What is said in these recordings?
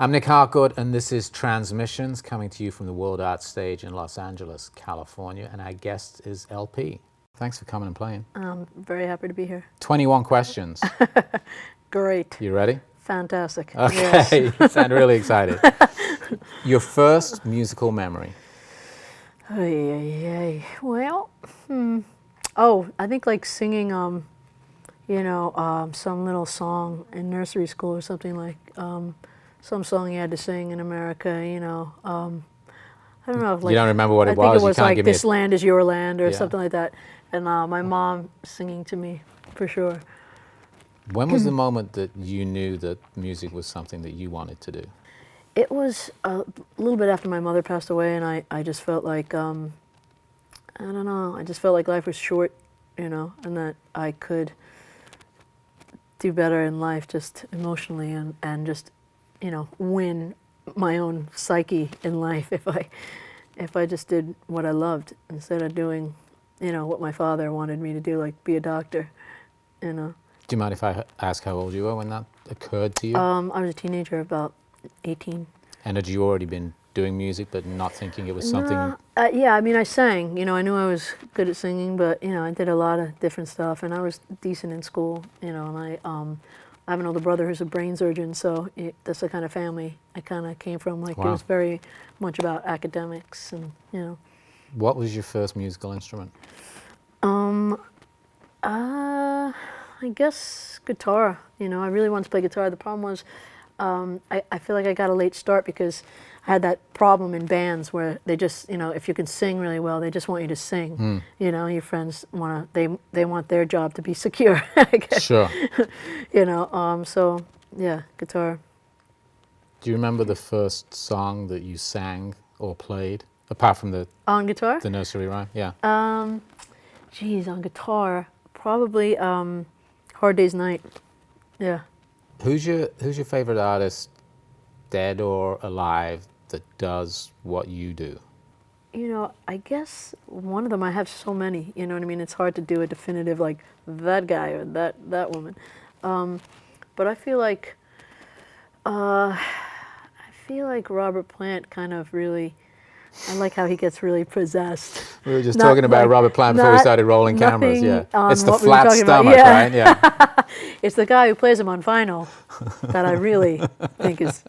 I'm Nick Harcourt, and this is Transmissions, coming to you from the WorldArts stage in Los Angeles, California, and our guest is LP. Thanks for coming and playing. I'm very happy to be here. 21 questions. Great. You ready? Fantastic. Okay, Yes. you sound really excited. Your first musical memory? Well, oh, I think like singing, some little song in nursery school or something, like some song you had to sing in America, I don't know. Like, You don't remember what it was? I think it You was can't like give me "This Land Is Your Land" or Yeah. something like that. And my mom singing to me, for sure. When was the moment that you knew that music was something that you wanted to do? It was a little bit after my mother passed away, and I just felt like, I don't know, I just felt like life was short, and that I could do better in life just emotionally and just, win my own psyche in life if I just did what I loved instead of doing, what my father wanted me to do, like be a doctor, Do you mind if I ask how old you were when that occurred to you? I was a teenager, about 18. And had you already been doing music but not thinking it was something? No, yeah, I mean, I sang. I knew I was good at singing, but I did a lot of different stuff, and I was decent in school. And I have an older brother who's a brain surgeon, so that's the kind of family I kind of came from. Like, Wow. It was very much about academics, and What was your first musical instrument? I guess guitar. I really wanted to play guitar. The problem was, I feel like I got a late start because I had that problem in bands where they just, if you can sing really well, they just want you to sing. Your friends they want their job to be secure, I guess. Sure. So yeah, guitar. Do you remember the first song that you sang or played, apart from the On guitar? nursery rhyme? Yeah. Geez, on guitar, probably Hard Day's Night. Yeah. Who's your favorite artist, dead or alive, that does what you do? I guess one of them, I have so many, you know what I mean? It's hard to do a definitive, like, that guy or that woman. But I feel like Robert Plant kind of really, I like how he gets really possessed. We were just Not talking about like- Robert Plant before we not- started rolling cameras. nothing Yeah, on it's the what we were flat talking about. stomach, Yeah. right? Yeah. It's the guy who plays him on vinyl that I really think is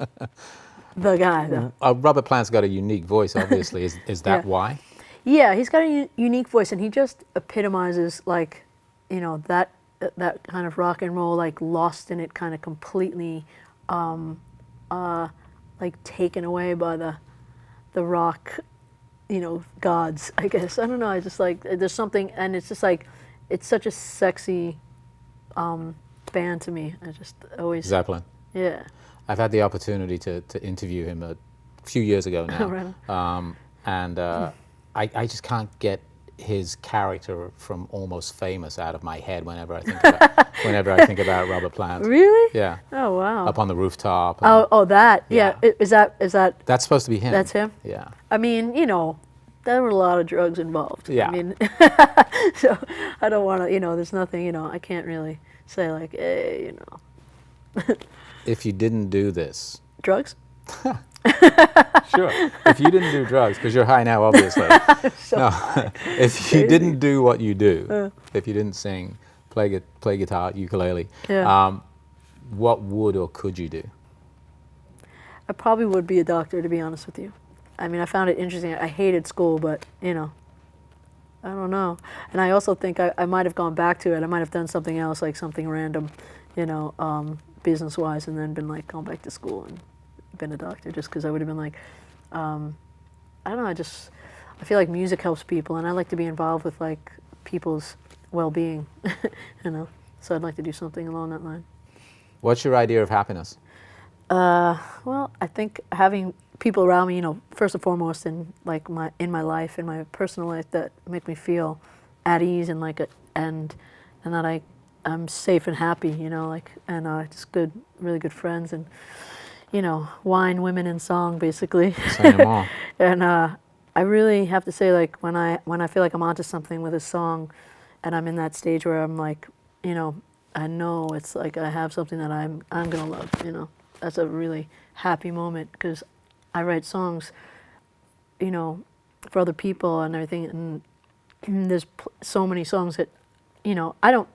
the guy, though. Robert Plant's got a unique voice, obviously. Is that Yeah. why? Yeah, he's got a unique voice, and he just epitomizes, like, that kind of rock and roll, like, lost in it, kind of completely, like, taken away by the rock, gods, I guess. I don't know, I just, like, there's something, and it's just, like, it's such a sexy band to me. I just always... Zeppelin. Yeah. I've had the opportunity to interview him a few years ago now. Right. And I just can't get his character from Almost Famous out of my head whenever I think about Robert Plant. Really? Yeah. Oh, wow. Up on the rooftop. and Oh, that. Yeah. Yeah. Is that... That's supposed to be him. That's him? Yeah. I mean, there were a lot of drugs involved. Yeah. I mean, so I don't want to, there's nothing, I can't really say, like, hey, If you didn't do this. drugs? Sure. If you didn't do drugs, because you're high now, obviously. No. If you didn't do what you do, if you didn't sing, play guitar, ukulele, Yeah. what would or could you do? I probably would be a doctor, to be honest with you. I mean, I found it interesting. I hated school, but, I don't know. And I also think I might have gone back to it. I might have done something else, like something random, business-wise, and then been, like, gone back to school and been a doctor, just because I would have been like, I don't know, I feel like music helps people, and I like to be involved with, like, people's well-being, so I'd like to do something along that line. What's your idea of happiness? Well, I think having people around me, first and foremost in my life, in my personal life, that make me feel at ease and and that I'm safe and happy, and just really good friends, and wine, women, and song, basically. Say no more. And I really have to say, like, when I feel like I'm onto something with a song, and I'm in that stage where I'm like, I know it's like I have something that I'm gonna love, that's a really happy moment because I write songs, you know, for other people and everything, and there's so many songs that, you know, I don't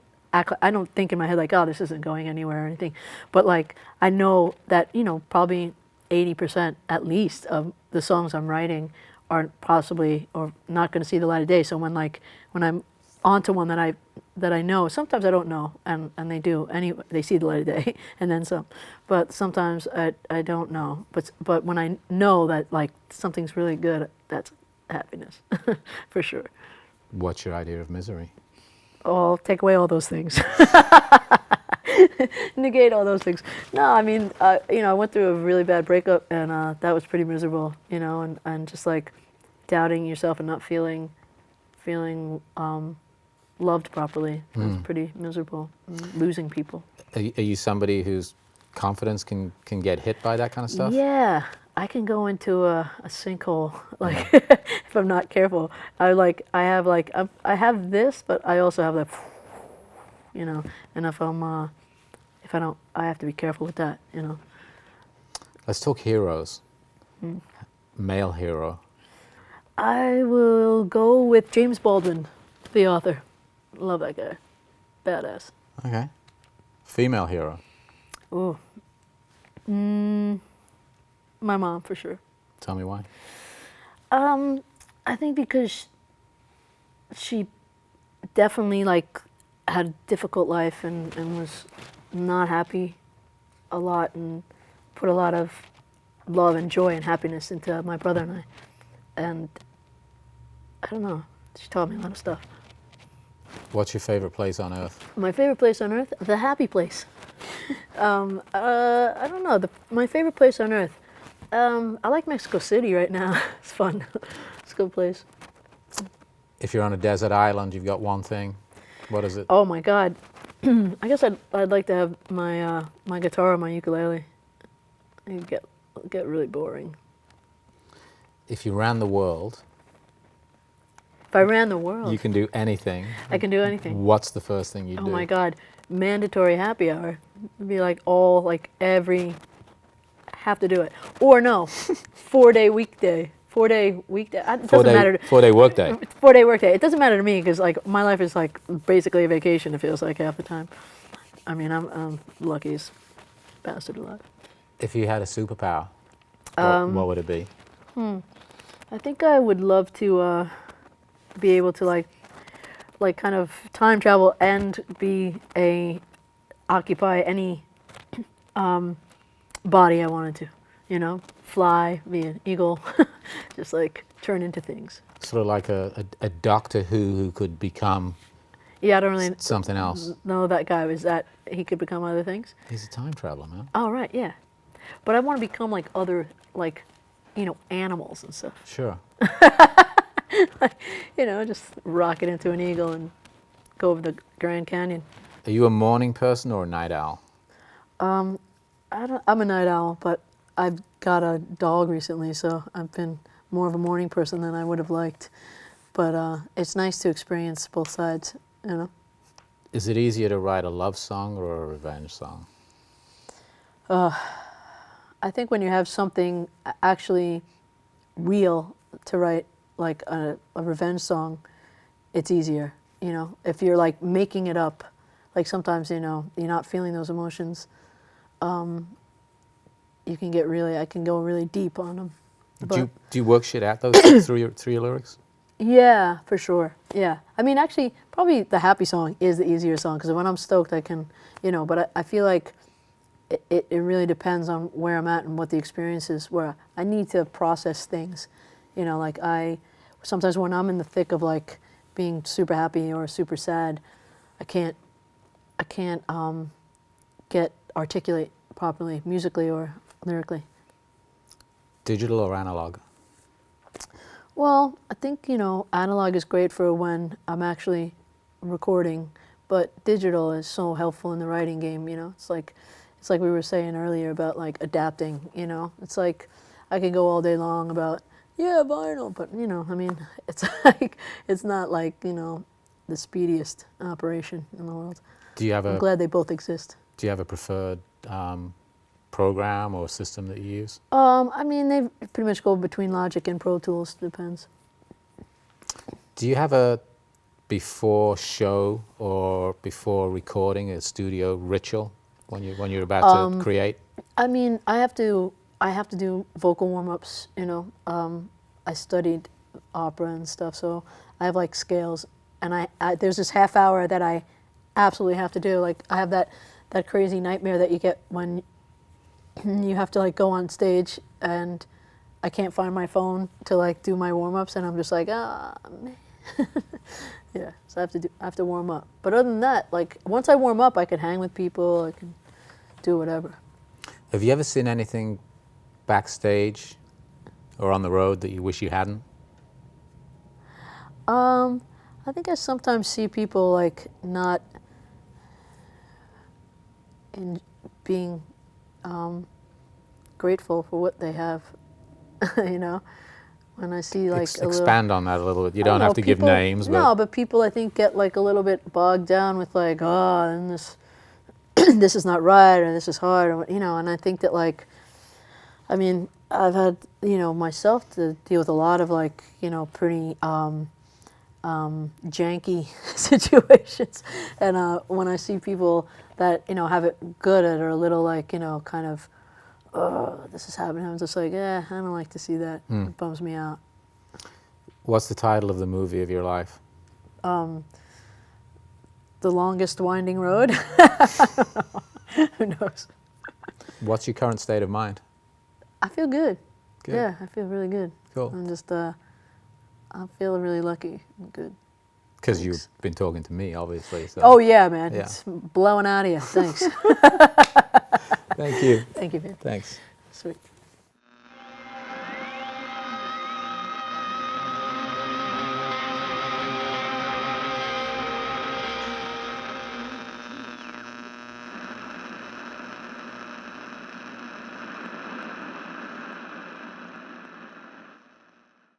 think in my head like, oh, this isn't going anywhere or anything, but like I know that, you know, probably 80% at least of the songs I'm writing are possibly or not going to see the light of day. So when I'm onto one that I know, sometimes I don't know, and they do anyway. They see the light of day, and then some. But sometimes I don't know. But when I know that like something's really good, that's happiness, for sure. What's your idea of misery? Oh, take away all those things. Negate all those things. No, I mean, you know, I went through a really bad breakup, and that was pretty miserable, you know, and just like doubting yourself and not feeling loved properly. That's pretty miserable. Losing people. Are you somebody whose confidence can get hit by that kind of stuff? Yeah, I can go into a sinkhole like if I'm not careful. I have this, but I also have that, you know. And if I don't, I have to be careful with that, you know. Let's talk heroes. Male hero. I will go with James Baldwin, the author. Love that guy. Badass. Okay. Female hero. Ooh. My mom, for sure. Tell me why. I think because she definitely like had a difficult life and was not happy a lot and put a lot of love and joy and happiness into my brother and I. And I don't know, she taught me a lot of stuff. What's your favorite place on earth? My favorite place on earth? The happy place. I don't know, my favorite place on earth. I like Mexico City right now. It's fun. It's a good place. If you're on a desert island, you've got one thing. What is it? Oh my God. I guess I'd like to have my my guitar or my ukulele. It'd get really boring. If you ran the world, If I ran the world, you can do anything. I can do anything. What's the first thing you'd do? Oh my God. Mandatory happy hour. It'd be every have to do it. Or no, 4-day weekday. 4-day weekday. It doesn't matter. 4-day workday. 4-day workday. It doesn't matter to me because like my life is like basically a vacation. It feels like half the time. I mean, I'm luckiest bastard alive. If you had a superpower, what would it be? I think I would love to be able to like kind of time travel and occupy any body I wanted to, you know, fly, be an eagle, just like turn into things. Sort of like a Doctor Who could become Yeah, I don't really something else. know that guy. Was that he could become other things? He's a time traveler, man. Oh, right, yeah. But I want to become like other, like, you know, animals and stuff. Sure. You know, just rocket into an eagle and go over the Grand Canyon. Are you a morning person or a night owl? I'm a night owl, but I've got a dog recently, so I've been more of a morning person than I would have liked. But it's nice to experience both sides, you know. Is it easier to write a love song or a revenge song? I think when you have something actually real to write, like a revenge song, it's easier, you know. If you're like making it up, like sometimes, you know, you're not feeling those emotions, you can I can go really deep on them. Do you work shit out those through your lyrics? Yeah, for sure. Yeah. I mean, actually, probably the happy song is the easier song because when I'm stoked, I can, you know, but I feel like it really depends on where I'm at and what the experience is, where I need to process things. You know, like sometimes when I'm in the thick of like being super happy or super sad, I can't articulate properly musically or lyrically. Digital or analog? Well, I think, you know, analog is great for when I'm actually recording, but digital is so helpful in the writing game, you know. It's like we were saying earlier about like adapting, you know. It's like I could go all day long about, yeah, vinyl, but you know, I mean, it's like it's not like, you know, the speediest operation in the world. I'm glad they both exist. Do you have a preferred program or system that you use? I mean, they pretty much go between Logic and Pro Tools. Depends. Do you have a before show or before recording a studio ritual when you're about to create? I mean, I have to do vocal warm-ups, you know. I studied opera and stuff, so I have like scales, and there's this half hour that I absolutely have to do. Like, I have that crazy nightmare that you get when you have to like go on stage and I can't find my phone to like do my warm-ups, and I'm just like, man. Yeah, so I have to warm up. But other than that, like, once I warm up, I can hang with people, I can do whatever. Have you ever seen anything backstage or on the road that you wish you hadn't? I think I sometimes see people like not in being grateful for what they have, you know. When I see like expand on that a little bit. You don't have to give names, but no, but people I think get like a little bit bogged down with like, oh, and this this is not right, or this is hard, or, you know. And I think that, like, I mean, I've had, you know, myself to deal with a lot of like, you know, pretty janky situations, and when I see people that, you know, have it good at, or a little like, you know, kind of, oh, this is happening, I'm just like, I don't like to see that. It bums me out. What's the title of the movie of your life? The Longest Winding Road. Who knows? What's your current state of mind? I feel good. Good. Yeah, I feel really good. Cool. I'm just, I feel really lucky and good. Because you've been talking to me, obviously. So. Oh, yeah, man. Yeah. It's blowing out of you. Thanks. Thank you. Thank you, man. Thanks. Sweet.